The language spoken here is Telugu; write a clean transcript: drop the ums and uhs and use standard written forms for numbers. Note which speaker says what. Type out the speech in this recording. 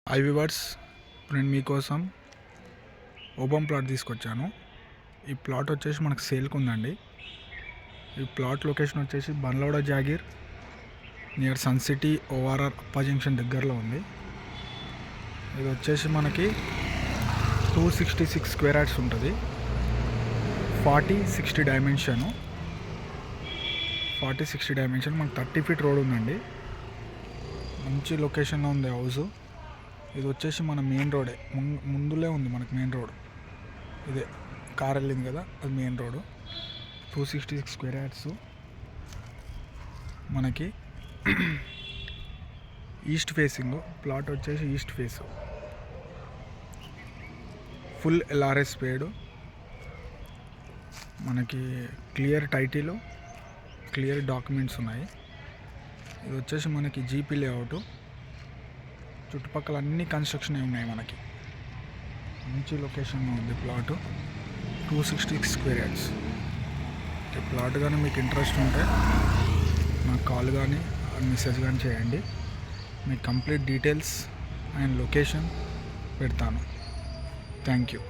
Speaker 1: హై వ్యూవర్స్, ఇప్పుడు నేను మీకోసం ఓబమ్ ప్లాట్ తీసుకొచ్చాను. ఈ ప్లాట్ వచ్చేసి మనకు సేల్కి ఉందండి. ఈ ప్లాట్ లొకేషన్ వచ్చేసి Bandlavada Jagir near sun city ORR Appa junction దగ్గరలో ఉంది. ఇది వచ్చేసి మనకి 266 స్క్వేర్ యార్డ్స్ ఉంటుంది. 40-60 డైమెన్షన్. మనకు 30 ఫీట్ రోడ్ ఉందండి. మంచి లొకేషన్లో ఉంది హౌస్. ఇది వచ్చేసి మన మెయిన్ రోడే, ముందులే ఉంది మనకు మెయిన్ రోడ్. ఇదే కార్ వెళ్ళింది కదా, అది మెయిన్ రోడ్. 266 square yards. మనకి ఈస్ట్ ఫేసింగ్ ప్లాట్ వచ్చేసి east face. Full LRS paid. మనకి క్లియర్ టైటిల్, క్లియర్ డాక్యుమెంట్స్ ఉన్నాయి. ఇది వచ్చేసి మనకి జీపీ లేఅవుట్. చుట్టుపక్కల అన్ని కన్స్ట్రక్షన్ ఉన్నాయి. మనకి మంచి లొకేషన్లో ఉంది ప్లాట్. 266 square yards. ఈ ప్లాట్ కానీ మీకు ఇంట్రెస్ట్ ఉంటే నాకు కాల్ కానీ మెసేజ్ కానీ చేయండి. మీకు కంప్లీట్ డీటెయిల్స్ అండ్ లొకేషన్ పెడతాను. Thank you.